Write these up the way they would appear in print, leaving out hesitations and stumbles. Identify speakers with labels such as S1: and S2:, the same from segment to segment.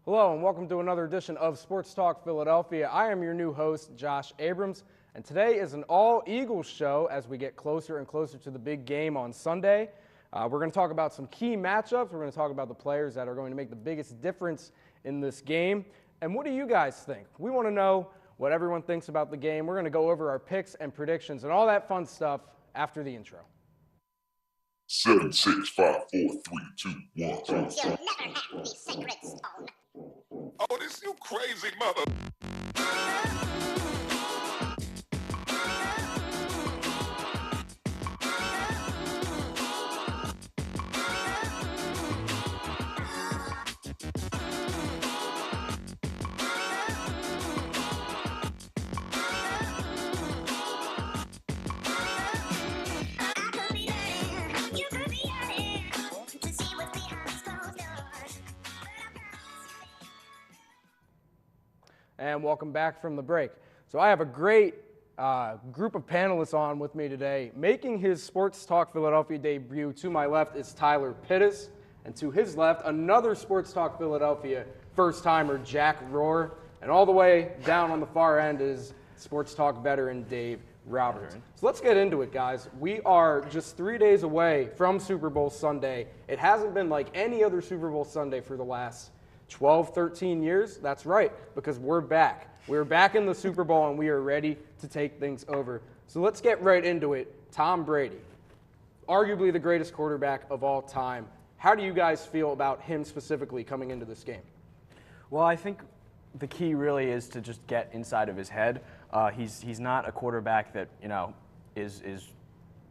S1: Hello and welcome to another edition of Sports Talk Philadelphia. I am your new host, Josh Abrams, and today is an all-Eagles show as we get closer and closer to the big game on Sunday. We're going to talk about some key matchups. We're going to talk about the players that are going to make the biggest difference in this game. And what do you guys think? We want to know what everyone thinks about the game. We're going to go over our picks and predictions and all that fun stuff after the intro.
S2: 7, 6, 5, 4, 3, 2, 1.
S3: You'll never have the sacred stone.
S2: Oh, this you crazy mother.
S1: And welcome back from the break. So I have a great group of panelists on with me today. Making his Sports Talk Philadelphia debut to my left is Tyler Pittis, and to his left, another Sports Talk Philadelphia first-timer, Jack Rohr, and all the way down on the far end is Sports Talk veteran Dave Roberts. So let's get into it, guys. We are just 3 days away from Super Bowl Sunday. It hasn't been like any other Super Bowl Sunday for the last 12, 13 years. That's right, because we're back. We're back in the Super Bowl, and we are ready to take things over. So let's get right into it. Tom Brady, arguably the greatest quarterback of all time. How do you guys feel about him specifically coming into this game?
S4: Well, I think the key really is to just get inside of his head. He's not a quarterback that, is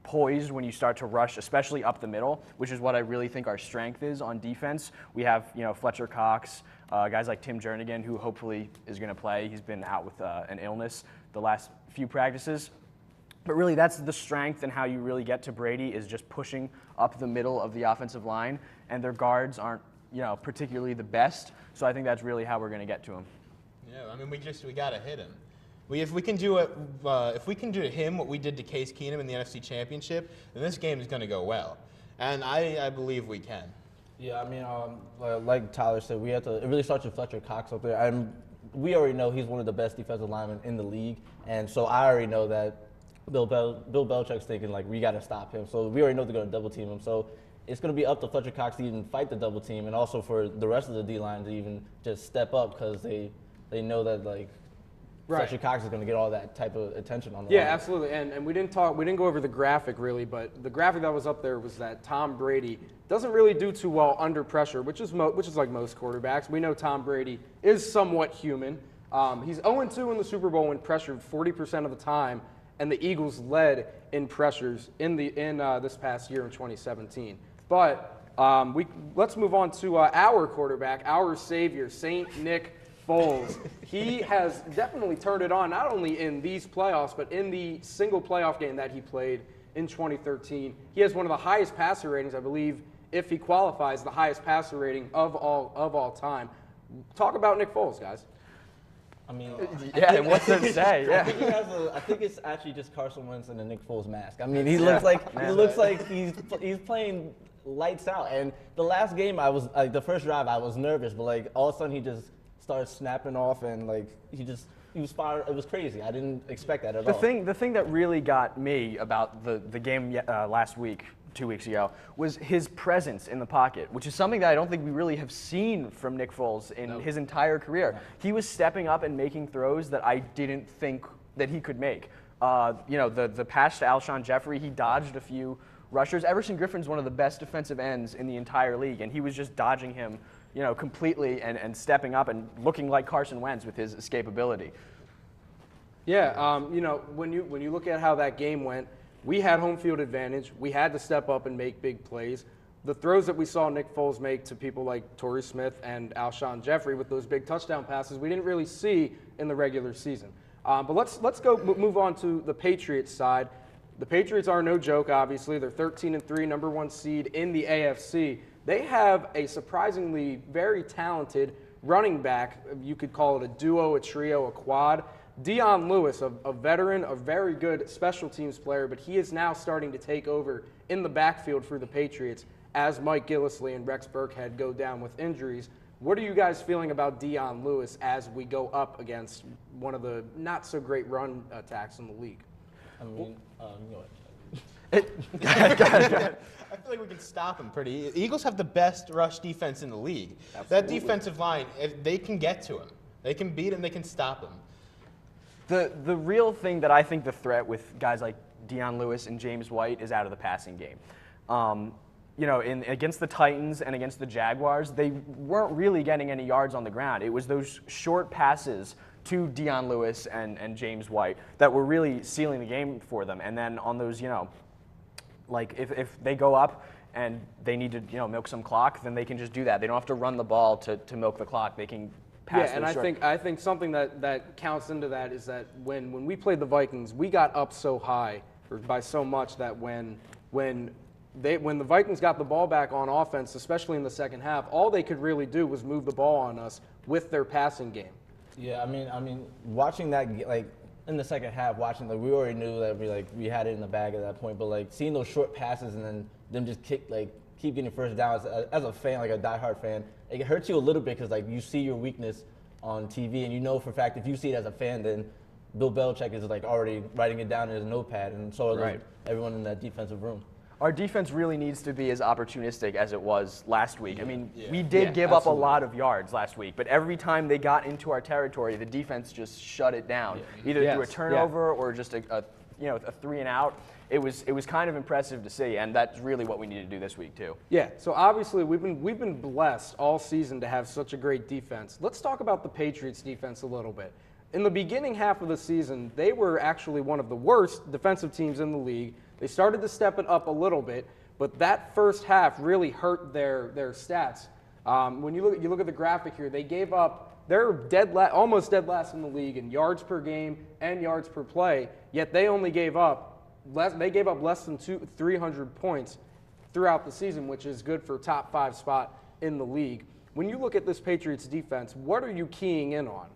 S4: poised when you start to rush, especially up the middle, which is what I really think our strength is on defense. We have, Fletcher Cox, guys like Tim Jernigan, who hopefully is going to play. He's been out with an illness the last few practices. But really, that's the strength, and how you really get to Brady is just pushing up the middle of the offensive line, and their guards aren't, particularly the best. So I think that's really how we're going to get to him.
S5: Yeah, I mean, we got to hit him. If we can do to him what we did to Case Keenum in the NFC Championship, then this game is going to go well, and I believe we can.
S6: Yeah, I mean, like Tyler said, we have to. It really starts with Fletcher Cox up there, and we already know he's one of the best defensive linemen in the league, and so I already know that Bill Belichick's thinking like we got to stop him. So we already know they're going to double team him. So it's going to be up to Fletcher Cox to even fight the double team, and also for the rest of the D line to even just step up because they know that like. Right. Fletcher Cox is going to get all that type of attention on the line.
S1: Absolutely. And we didn't go over the graphic really, but the graphic that was up there was that Tom Brady doesn't really do too well under pressure, which is like most quarterbacks. We know Tom Brady is somewhat human. He's 0-2 in the Super Bowl when pressured 40% of the time, and the Eagles led in pressures in this past year in 2017. But let's move on to our quarterback, our savior, Saint Nick Foles. He has definitely turned it on, not only in these playoffs, but in the single playoff game that he played in 2013. He has one of the highest passer ratings, I believe, if he qualifies, the highest passer rating of all time. Talk about Nick Foles, guys.
S6: I mean,
S4: yeah, what's there to say? Yeah.
S6: I think it's actually just Carson Wentz in a Nick Foles mask. I mean, he looks like he's playing lights out. And the last game, the first drive, I was nervous, but like all of a sudden he just started snapping off, and like he was fired. It was crazy. I didn't expect that at all.
S4: The thing that really got me about the game last week, 2 weeks ago, was his presence in the pocket, which is something that I don't think we really have seen from Nick Foles in his entire career. No. He was stepping up and making throws that I didn't think that he could make. The pass to Alshon Jeffrey, he dodged a few rushers. Everson Griffin's one of the best defensive ends in the entire league, and he was just dodging him completely and stepping up and looking like Carson Wentz with his escapability.
S1: Yeah, when you look at how that game went, we had home field advantage. We had to step up and make big plays. The throws that we saw Nick Foles make to people like Torrey Smith and Alshon Jeffrey with those big touchdown passes, we didn't really see in the regular season. But let's move on to the Patriots side. The Patriots are no joke, obviously. They're 13-3, number one seed in the AFC. They have a surprisingly very talented running back. You could call it a duo, a trio, a quad. Dion Lewis, a veteran, a very good special teams player, but he is now starting to take over in the backfield for the Patriots as Mike Gillislee and Rex Burkhead go down with injuries. What are you guys feeling about Dion Lewis as we go up against one of the not so great run attacks in the league?
S6: I mean, you know what?
S5: I feel like we can stop him pretty. The Eagles have the best rush defense in the league.
S1: Absolutely.
S5: That defensive line, if they can get to him, they can beat him, they can stop him.
S4: The real thing that I think the threat with guys like Dion Lewis and James White is out of the passing game. Against the Titans and against the Jaguars, they weren't really getting any yards on the ground. It was those short passes to Dion Lewis and James White that were really sealing the game for them. And then on those, like if they go up and they need to, milk some clock, then they can just do that. They don't have to run the ball to milk the clock. They can pass.
S1: Yeah, and I think something that counts into that is that when we played the Vikings, we got up so high or by so much that when the Vikings got the ball back on offense, especially in the second half, all they could really do was move the ball on us with their passing game.
S6: Yeah, I mean, watching that, like, in the second half, we already knew that we had it in the bag at that point, but, like, seeing those short passes and then them just keep getting first down as a fan, like a diehard fan, it hurts you a little bit because, like, you see your weakness on TV, and you know for a fact if you see it as a fan, then Bill Belichick is, like, already writing it down in his notepad, and so is like, everyone in that defensive room.
S4: Our defense really needs to be as opportunistic as it was last week. I mean, we did give up a lot of yards last week, but every time they got into our territory, the defense just shut it down, either through a turnover or just a 3-and-out. It was kind of impressive to see, and that's really what we need to do this week too.
S1: Yeah. So obviously we've been blessed all season to have such a great defense. Let's talk about the Patriots defense a little bit. In the beginning half of the season, they were actually one of the worst defensive teams in the league. They started to step it up a little bit, but that first half really hurt their stats. When you look at the graphic here, they're almost dead last in the league in yards per game and yards per play. Yet they only gave up less than 300 points throughout the season, which is good for a top 5 spot in the league. When you look at this Patriots defense, what are you keying in on?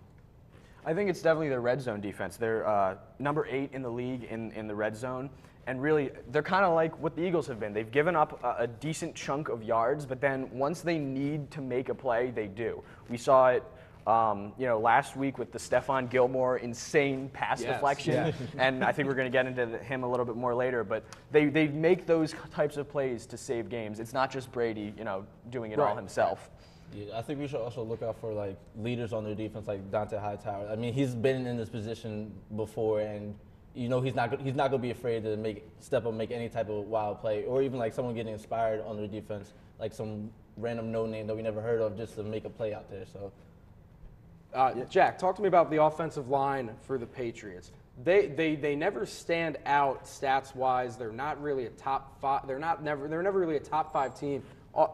S4: I think it's definitely their red zone defense. They're number 8 in the league in the red zone. And really, they're kind of like what the Eagles have been. They've given up a decent chunk of yards, but then once they need to make a play, they do. We saw it, last week with the Stephon Gilmore insane pass deflection, and I think we're going to get into him a little bit more later. But they make those types of plays to save games. It's not just Brady, doing it all himself.
S6: Yeah, I think we should also look out for like leaders on their defense, like Dante Hightower. I mean, he's been in this position before, and he's not going to be afraid to step up, make any type of wild play, or even like someone getting inspired on their defense, like some random no name that we never heard of, just to make a play out there. So,
S1: Jack, talk to me about the offensive line for the Patriots. They never stand out stats wise. They're not really a top 5. They're never really a top 5 team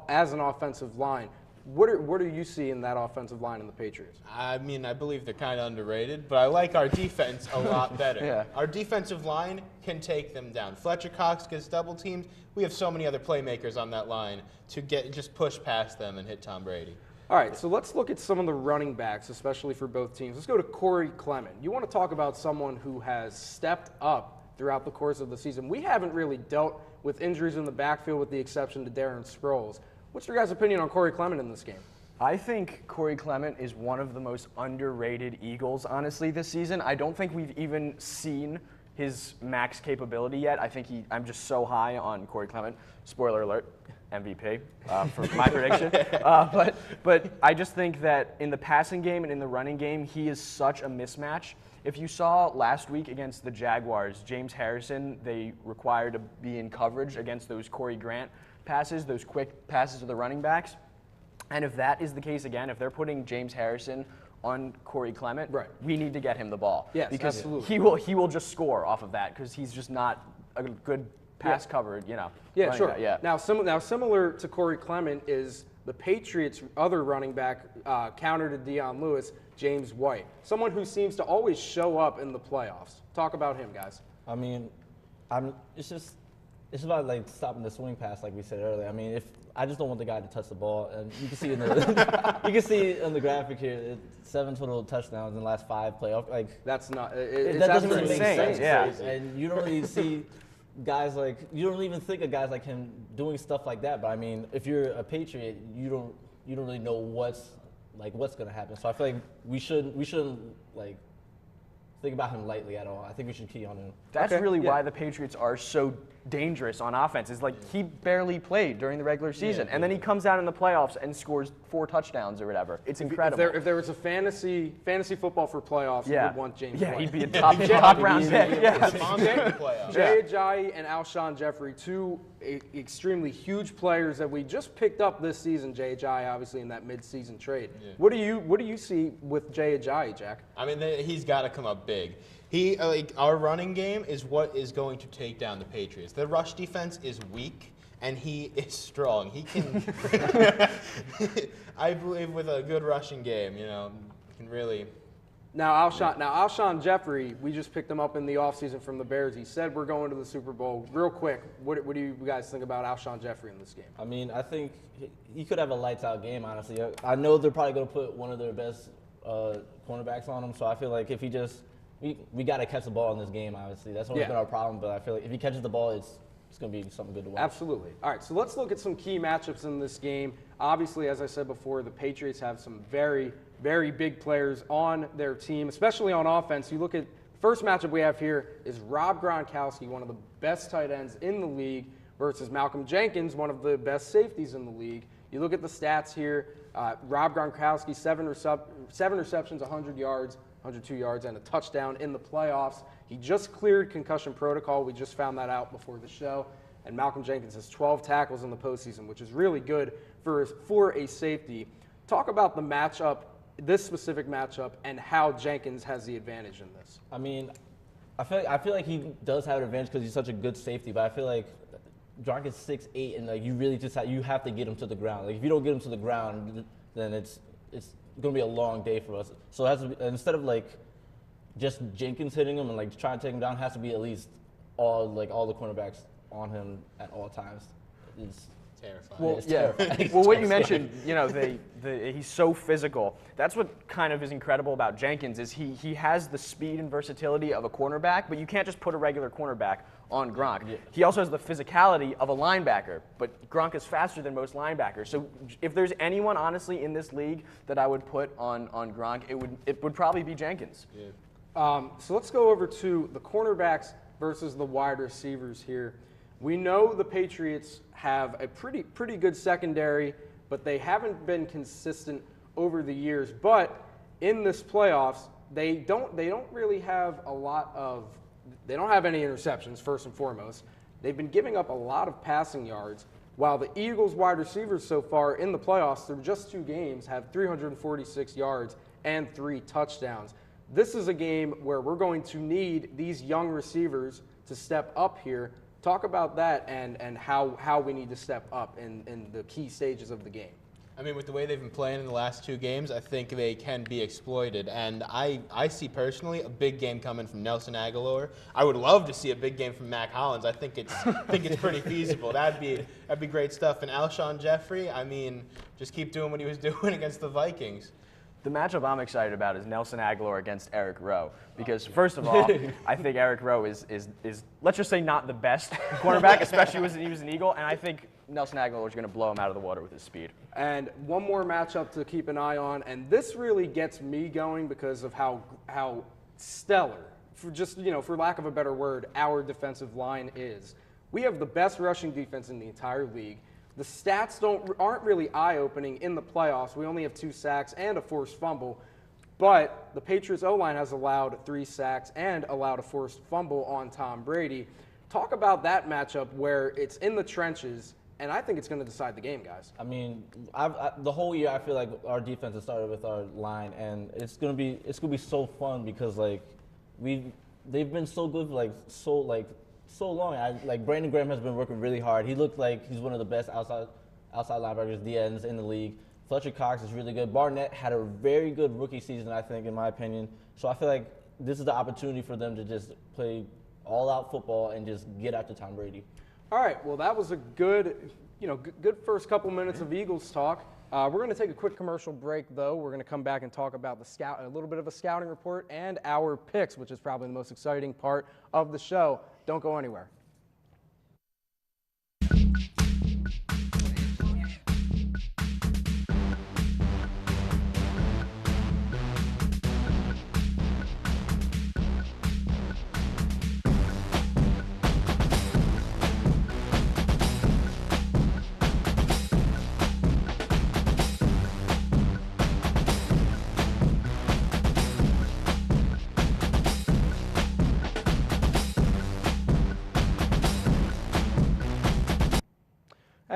S1: as an offensive line. What do you see in that offensive line in the Patriots?
S5: I mean, I believe they're kind of underrated, but I like our defense a lot better.
S4: Yeah.
S5: Our defensive line can take them down. Fletcher Cox gets double teamed. We have so many other playmakers on that line to just push past them and hit Tom Brady.
S1: All right, so let's look at some of the running backs, especially for both teams. Let's go to Corey Clement. You want to talk about someone who has stepped up throughout the course of the season. We haven't really dealt with injuries in the backfield with the exception to Darren Sproles. What's your guys' opinion on Corey Clement in this game?
S4: I think Corey Clement is one of the most underrated Eagles, honestly, this season. I don't think we've even seen his max capability yet. I think I'm just so high on Corey Clement. Spoiler alert, MVP for my prediction. But I just think that in the passing game and in the running game, he is such a mismatch. If you saw last week against the Jaguars, James Harrison, they required to be in coverage against those Corey Grant passes, those quick passes to the running backs. And if that is the case again, if they're putting James Harrison on Corey Clement, we need to get him the ball.
S1: Yes,
S4: because
S1: absolutely.
S4: he will just score off of that because he's just not a good pass covered,
S1: Yeah, sure.
S4: Yeah.
S1: Now similar to Corey Clement is the Patriots' other running back counter to Dion Lewis, James White, someone who seems to always show up in the playoffs. Talk about him, guys.
S6: I mean, it's about like stopping the swing pass, like we said earlier. I mean, I just don't want the guy to touch the ball, and you can see on the graphic here, 7 total touchdowns in the last 5 playoff. Like
S1: that's not.
S6: That doesn't really make sense.
S4: Yeah,
S6: and you don't really see guys like you don't even think of guys like him doing stuff like that. But I mean, if you're a Patriot, you you don't really know what's going to happen. So I feel like we shouldn't like think about him lightly at all. I think we should key on him.
S4: That's really why the Patriots are so dangerous on offense. Is like he barely played during the regular season, and then he comes out in the playoffs and scores 4 touchdowns or whatever. It's incredible.
S1: If there was a fantasy football for playoffs, you would want James White.
S4: He'd be a top round pick.
S1: Jay Ajayi and Alshon Jeffrey, 2 extremely huge players that we just picked up this season. Jay Ajayi, obviously, in that mid-season trade. Yeah. What do you see with Jay Ajayi, Jack?
S5: I mean, he's got to come up big. Our running game is what is going to take down the Patriots. The rush defense is weak, and he is strong. He can, I believe, with a good rushing game, can really.
S1: Now Alshon Jeffrey, we just picked him up in the offseason from the Bears. He said we're going to the Super Bowl. Real quick, what do you guys think about Alshon Jeffrey in this game?
S6: I mean, I think he could have a lights-out game, honestly. I know they're probably going to put one of their best cornerbacks on him, so I feel like if he just we got to catch the ball in this game, obviously. That's always been our problem, but I feel like if he catches the ball, it's going to be something good to watch.
S1: Absolutely. All right, so let's look at some key matchups in this game. Obviously, as I said before, the Patriots have some very, very big players on their team, especially on offense. You look at the first matchup we have here is Rob Gronkowski, one of the best tight ends in the league, versus Malcolm Jenkins, one of the best safeties in the league. You look at the stats here, Rob Gronkowski, 7 receptions, 100 yards, 102 yards, and a touchdown in the playoffs. He just cleared concussion protocol. We just found that out before the show. And Malcolm Jenkins has 12 tackles in the postseason, which is really good for a safety. Talk about the matchup, this specific matchup, and how Jenkins has the advantage in this.
S6: I mean, I feel like he does have an advantage because he's such a good safety, but I feel like Gronk is 6'8", and like you really just have to get him to the ground. Like if you don't get him to the ground, then it's going to be a long day for us. So it has to be, instead of like just Jenkins hitting him and like trying to take him down, it has to be at least all the cornerbacks on him at all times. It's
S5: terrifying.
S4: Well,
S6: it's terrifying.
S4: Well, what you mentioned, he's so physical. That's what kind of is incredible about Jenkins is he has the speed and versatility of a cornerback, but you can't just put a regular cornerback on Gronk. Yeah. He also has the physicality of a linebacker, but Gronk is faster than most linebackers. So if there's anyone, honestly, in this league that I would put on Gronk, it would probably be Jenkins.
S1: Yeah. So let's go over to the cornerbacks versus the wide receivers here. We know the Patriots have a pretty good secondary, but they haven't been consistent over the years. But in this playoffs, they don't really have they don't have any interceptions, first and foremost. They've been giving up a lot of passing yards, while the Eagles wide receivers so far in the playoffs through just 2 games have 346 yards and 3 touchdowns. This is a game where we're going to need these young receivers to step up here. Talk about that and how we need to step up in the key stages of the game.
S5: I mean, with the way they've been playing in the last 2 games, I think they can be exploited. And I see personally a big game coming from Nelson Aguilar. I would love to see a big game from Mac Hollins. I think it's pretty feasible. That'd be great stuff. And Alshon Jeffrey, I mean, just keep doing what he was doing against the Vikings.
S4: The matchup I'm excited about is Nelson Aguilar against Eric Rowe. Because first of all, I think Eric Rowe is let's just say not the best cornerback, especially when he was an Eagle, and I think Nelson Aguilar is going to blow him out of the water with his speed.
S1: And one more matchup to keep an eye on, and this really gets me going because of how stellar, for lack of a better word, our defensive line is. We have the best rushing defense in the entire league. The stats aren't really eye-opening in the playoffs. We only have 2 sacks and a forced fumble, but the Patriots O-line has allowed 3 sacks and allowed a forced fumble on Tom Brady. Talk about that matchup where it's in the trenches, and I think it's going to decide the game, guys.
S6: I mean, the whole year I feel like our defense has started with our line, and it's gonna be so fun because like they've been so good so long. Brandon Graham has been working really hard. He looked like he's one of the best outside linebackers, DNs in the league. Fletcher Cox is really good. Barnett had a very good rookie season, I think, in my opinion. So I feel like this is the opportunity for them to just play all-out football and just get after Tom Brady.
S1: All right. Well, that was a good first couple minutes of Eagles talk. We're going to take a quick commercial break, though. We're going to come back and talk about a little bit of a scouting report and our picks, which is probably the most exciting part of the show. Don't go anywhere.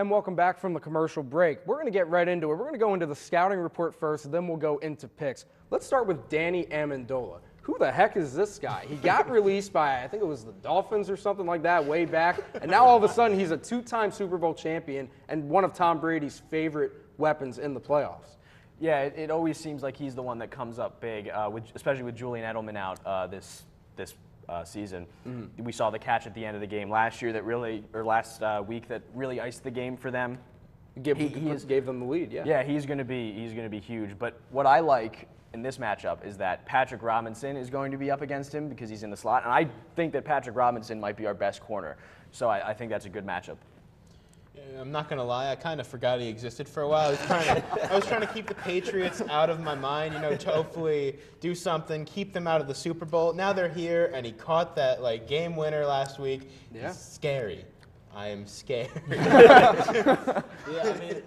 S1: And welcome back from the commercial break. We're going to get right into it. We're going to go into the scouting report first, then we'll go into picks. Let's start with Danny Amendola. Who the heck is this guy? He got released by, I think it was the Dolphins or something like that way back, and now all of a sudden he's a two-time Super Bowl champion and one of Tom Brady's favorite weapons in the playoffs.
S4: Yeah, it always seems like he's the one that comes up big, especially with Julian Edelman out this season. Mm-hmm. We saw the catch at the end of the game last week that really iced the game for them.
S1: Gave them the lead, yeah.
S4: Yeah, he's going to be huge. But what I like in this matchup is that Patrick Robinson is going to be up against him because he's in the slot, and I think that Patrick Robinson might be our best corner. So I think that's a good matchup.
S5: I'm not gonna lie, I kind of forgot he existed for a while. I was trying to keep the Patriots out of my mind, to hopefully do something, keep them out of the Super Bowl. Now they're here, and he caught that game winner last week.
S1: Yeah.
S5: He's scary. I am scared.
S6: Yeah, I mean,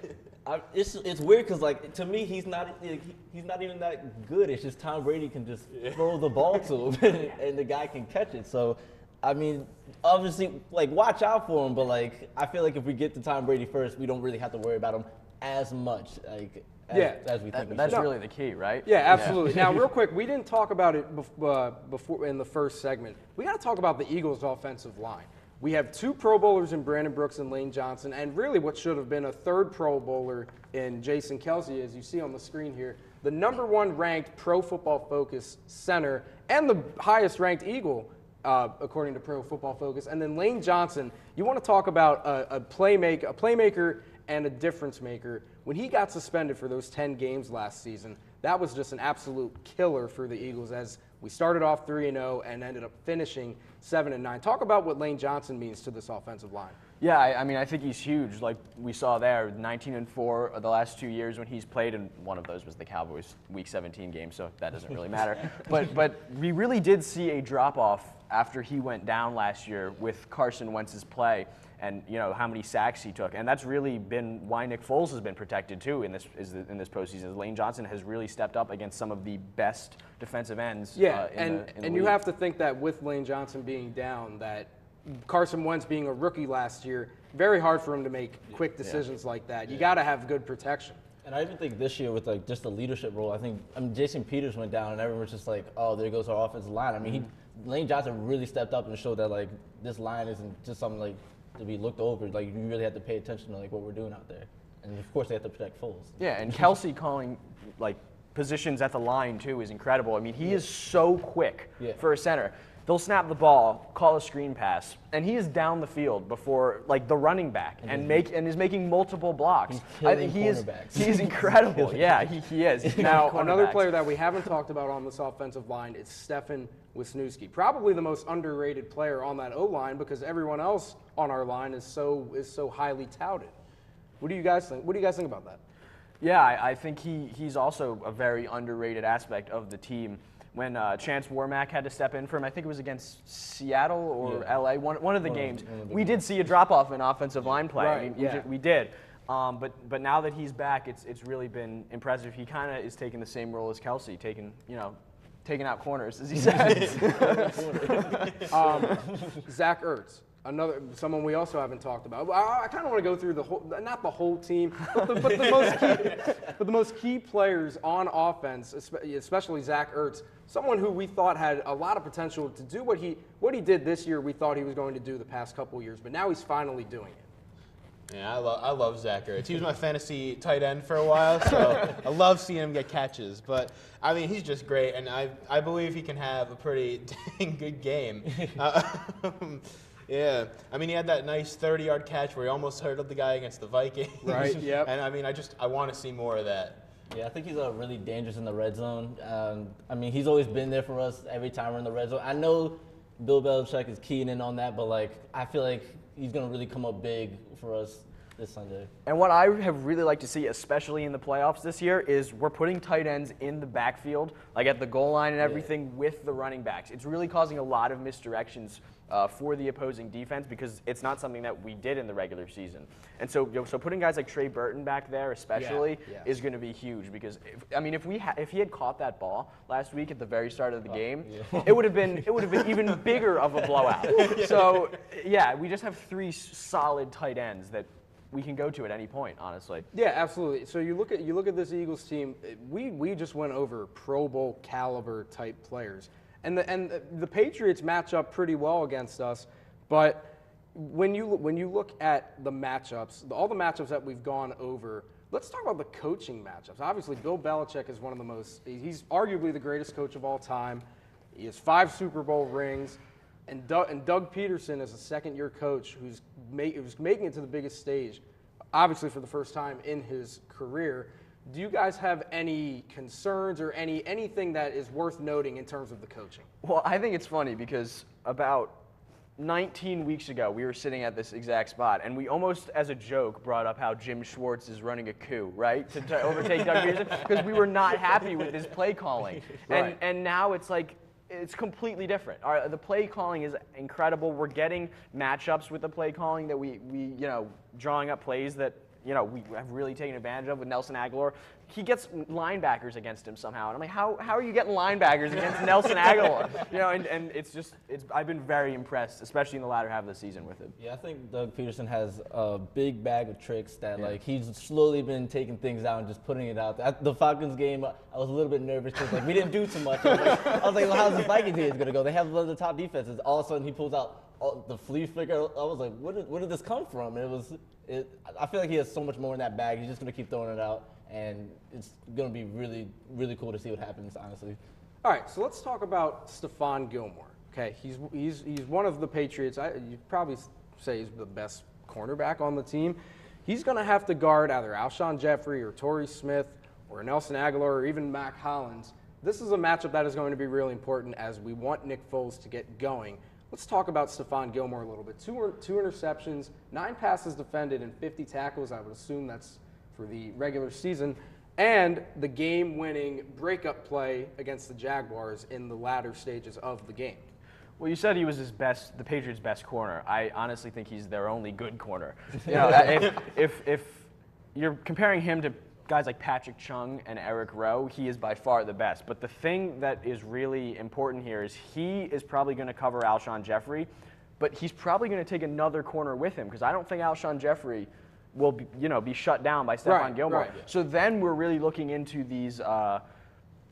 S6: it's weird because to me he's not even that good. It's just Tom Brady can just throw the ball to him and the guy can catch it. So. I mean, obviously, watch out for him, but, I feel like if we get to Tom Brady first, we don't really have to worry about him as much, as we think we
S4: That's
S6: should.
S4: really the key, right?
S1: Yeah, absolutely. Now, real quick, we didn't talk about it before in the first segment. We got to talk about the Eagles' offensive line. We have 2 Pro Bowlers in Brandon Brooks and Lane Johnson, and really what should have been a 3rd Pro Bowler in Jason Kelce, as you see on the screen here. The #1 ranked Pro Football Focus center and the highest ranked Eagle, according to Pro Football Focus. And then Lane Johnson, you want to talk about a playmaker and a difference maker. When he got suspended for those 10 games last season, that was just an absolute killer for the Eagles as we started off 3-0 and ended up finishing 7-9. Talk about what Lane Johnson means to this offensive line.
S4: Yeah, I think he's huge. Like we saw there, 19-4 the last 2 years when he's played, and one of those was the Cowboys Week 17 game, so that doesn't really matter. But we really did see a drop-off after he went down last year with Carson Wentz's play and how many sacks he took. And that's really been why Nick Foles has been protected too in this postseason. Lane Johnson has really stepped up against some of the best defensive ends.
S1: Yeah,
S4: in the
S1: you
S4: league.
S1: have to think that with Lane Johnson being down, that Carson Wentz being a rookie last year, very hard for him to make quick decisions like that. You got to have good protection.
S6: And I even think this year with just the leadership role, I think Jason Peters went down and everyone's just like, oh, there goes our offensive line. I mean, Lane Johnson really stepped up and showed that this line isn't just something to be looked over. You really have to pay attention to what we're doing out there. And of course they have to protect Foles.
S4: Yeah, and Kelce calling positions at the line too is incredible. I mean, he is so quick for a center. They'll snap the ball, call a screen pass, and he is down the field before the running back and is making multiple blocks. I think he's incredible. Yeah, he is.
S1: Now, another player that we haven't talked about on this offensive line is Stephon Wisniewski. Probably the most underrated player on that O-line because everyone else on our line is so highly touted. What do you guys think? What do you guys think about that?
S4: Yeah, I think he's also a very underrated aspect of the team. When Chance Warmack had to step in for him, I think it was against Seattle or LA, one of the games. We did see a drop-off in offensive line play.
S1: Right,
S4: I mean, we did. But now that he's back, it's really been impressive. He kind of is taking the same role as Kelce, taking out corners, as he says.
S1: Zach Ertz. Someone we also haven't talked about. I kind of want to go through not the whole team, but the most key players on offense, especially Zach Ertz. Someone who we thought had a lot of potential to do what he did this year. We thought he was going to do the past couple years, but now he's finally doing it.
S5: Yeah, I love Zach Ertz. He was my fantasy tight end for a while, so I love seeing him get catches. But, I mean, he's just great, and I believe he can have a pretty dang good game. Yeah, I mean, he had that nice 30-yard catch where he almost hurdled the guy against the Vikings.
S1: Right, yep.
S5: And, I mean, I want to see more of that.
S6: Yeah, I think he's really dangerous in the red zone. I mean, he's always been there for us every time we're in the red zone. I know Bill Belichick is keying in on that, but, I feel like he's going to really come up big for us this Sunday.
S4: And what I have really liked to see, especially in the playoffs this year, is we're putting tight ends in the backfield, at the goal line and everything with the running backs. It's really causing a lot of misdirections for the opposing defense because it's not something that we did in the regular season. And so putting guys like Trey Burton back there especially is going to be huge because, if he had caught that ball last week at the very start of the game, it would have been even bigger of a blowout. So, yeah, we just have 3 solid tight ends that we can go to at any point, honestly.
S1: Yeah, absolutely. So you look at this Eagles team. We just went over Pro Bowl caliber type players, and the Patriots match up pretty well against us. But when you look at the matchups, all the matchups that we've gone over, let's talk about the coaching matchups. Obviously, Bill Belichick is one of the most. He's arguably the greatest coach of all time. He has 5 Super Bowl rings. And Doug Peterson is a second-year coach who's making it to the biggest stage, obviously for the first time in his career. Do you guys have any concerns or anything that is worth noting in terms of the coaching?
S4: Well, I think it's funny because about 19 weeks ago, we were sitting at this exact spot, and we almost, as a joke, brought up how Jim Schwartz is running a coup, right, to overtake Doug Peterson, because we were not happy with his play calling.
S1: Right.
S4: And now it's like, it's completely different. The play calling is incredible. We're getting matchups with the play calling that we drawing up plays that, we have really taken advantage of with Nelson Aguilar. He gets linebackers against him somehow. And I'm like, how are you getting linebackers against Nelson Aguilar? And I've been very impressed, especially in the latter half of the season with him.
S6: Yeah, I think Doug Peterson has a big bag of tricks that, he's slowly been taking things out and just putting it out there. At the Falcons game, I was a little bit nervous because, we didn't do too much. I was like, well, how's the Vikings game going to go? They have one of the top defenses. All of a sudden, he pulls out the flea flicker. I was like, where did this come from? I feel like he has so much more in that bag. He's just going to keep throwing it out, and it's going to be really, really cool to see what happens, honestly.
S1: All right, so let's talk about Stephon Gilmore. Okay, he's one of the Patriots. You'd probably say he's the best cornerback on the team. He's going to have to guard either Alshon Jeffrey or Torrey Smith or Nelson Aguilar or even Mac Hollins. This is a matchup that is going to be really important as we want Nick Foles to get going. Let's talk about Stephon Gilmore a little bit. Two interceptions, 9 passes defended, and 50 tackles. I would assume that's for the regular season. And the game-winning breakup play against the Jaguars in the latter stages of the game.
S4: Well, you said he was the Patriots' best corner. I honestly think he's their only good corner. If you're comparing him to guys like Patrick Chung and Eric Rowe, he is by far the best. But the thing that is really important here is he is probably going to cover Alshon Jeffrey, but he's probably going to take another corner with him because I don't think Alshon Jeffrey will be shut down by Stephon Gilmore.
S1: Right.
S4: So then we're really looking into these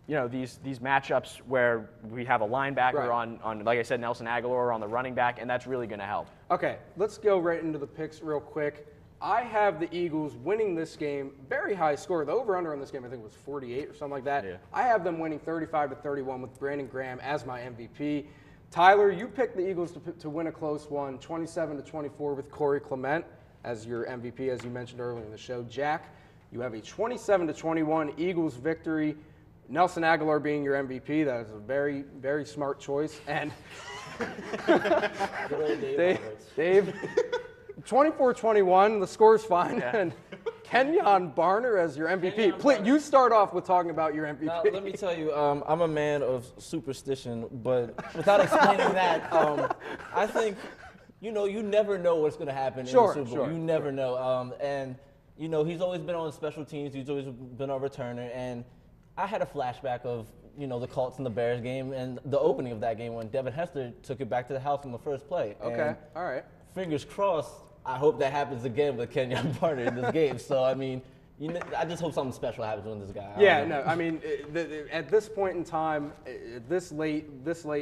S4: these matchups where we have a linebacker on like I said, Nelson Aguilar on the running back, and that's really going to help.
S1: Okay, let's go right into the picks real quick. I have the Eagles winning this game, very high score. The over-under on this game, I think, was 48 or something like that. Yeah. I have them winning 35-31 with Brandon Graham as my MVP. Tyler, you picked the Eagles to win a close one, 27-24 with Corey Clement as your MVP, as you mentioned earlier in the show. Jack, you have a 27-21 Eagles victory. Nelson Aguilar being your MVP, that is a very, very smart choice. And Dave 24-21, the score's fine. Yeah. And Kenyon Barner as your MVP. Please, you start off with talking about your MVP.
S6: Now, let me tell you, I'm a man of superstition, but without explaining that, I think, you never know what's going to happen in the Super Bowl. You never know. And, he's always been on special teams. He's always been a returner. And I had a flashback of, the Colts and the Bears game and the opening of that game when Devin Hester took it back to the house on the first play.
S1: Okay,
S6: and
S1: all right.
S6: Fingers crossed, I hope that happens again with Kenyon Barner in this game. So, I mean, I just hope something special happens with this guy.
S1: At this point in time, this late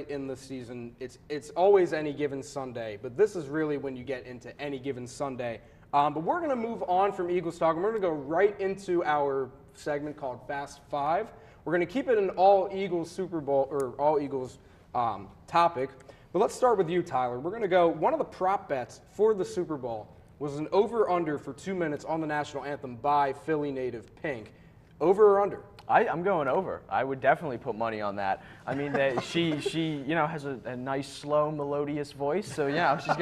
S1: in the season, it's always any given Sunday. But this is really when you get into any given Sunday. But we're going to move on from Eagles talk, and we're going to go right into our segment called Fast Five. We're going to keep it an all Eagles Super Bowl or all Eagles topic. But let's start with you, Tyler. We're going to go, one of the prop bets for the Super Bowl was an over-under for 2 minutes on the national anthem by Philly native Pink. Over or under?
S4: I'm going over. I would definitely put money on that. I mean, she has a nice, slow, melodious voice. So, she's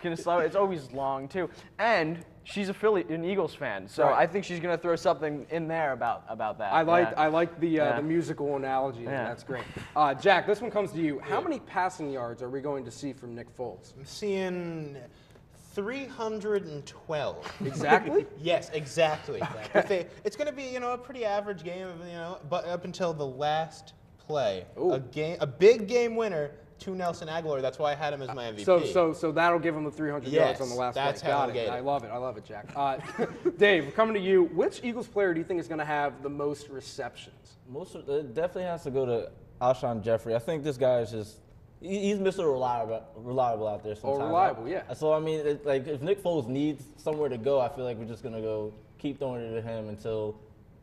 S4: gonna slow it. It's always long, too. And she's an Eagles fan. So I think she's going to throw something in there about that.
S1: I like the musical analogy. Yeah. That's great. Jack, this one comes to you. How many passing yards are we going to see from Nick Foles?
S5: I'm seeing 312.
S1: Exactly?
S5: Yes, exactly. Okay. It's going to be, a pretty average game, but up until the last play. A big game winner to Nelson Aguilar. That's why I had him as my MVP.
S1: So that'll give him the 300 yards on the last
S5: that's
S1: play.
S5: how
S1: Got
S5: we'll get
S1: it.
S5: it.
S1: I love it, Jack. Dave, coming to you. Which Eagles player do you think is going to have the most receptions?
S6: It definitely has to go to Alshon Jeffrey. I think this guy is just he's Mr. Reliable out there sometimes.
S1: Oh, reliable, yeah.
S6: So I mean, if Nick Foles needs somewhere to go, I feel like we're just gonna keep throwing it to him until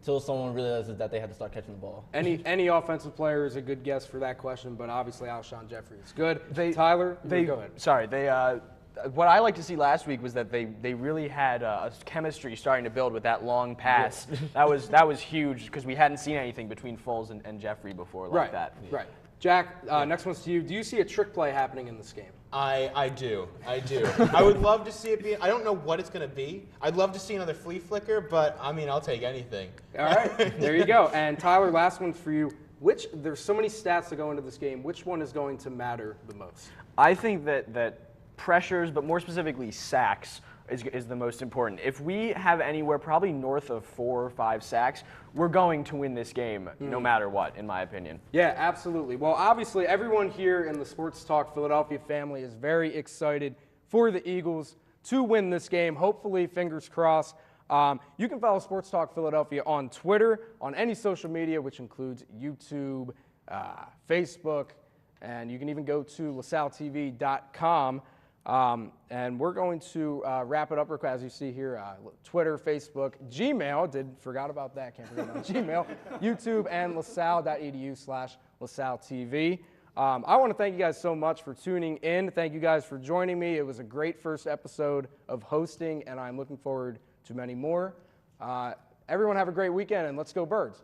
S6: someone realizes that they have to start catching the ball.
S1: Any offensive player is a good guess for that question, but obviously Alshon Jeffrey is good. Tyler, go ahead.
S4: Sorry, what I liked to see last week was that they really had a chemistry starting to build with that long pass. that was huge because we hadn't seen anything between Foles and Jeffrey before like that.
S1: Right. Jack, next one's to you. Do you see a trick play happening in this game?
S5: I do. I would love to see it be. I don't know what it's going to be. I'd love to see another flea flicker, but I mean, I'll take anything.
S1: All right, there you go. And Tyler, last one for you. There's so many stats that go into this game. Which one is going to matter the most?
S4: I think that pressures, but more specifically sacks, is the most important. If we have anywhere probably north of 4 or 5 sacks, we're going to win this game no matter what, in my opinion.
S1: Yeah, absolutely. Well, obviously, everyone here in the Sports Talk Philadelphia family is very excited for the Eagles to win this game. Hopefully, fingers crossed. You can follow Sports Talk Philadelphia on Twitter, on any social media, which includes YouTube, Facebook, and you can even go to lasalletv.com. And we're going to wrap it up real quick. As you see here, Twitter, Facebook, Gmail, forgot about that, can't forget about Gmail, YouTube, and lasalle.edu/LaSalleTV. I want to thank you guys so much for tuning in. Thank you guys for joining me. It was a great first episode of hosting, and I'm looking forward to many more. Everyone have a great weekend, and let's go Birds.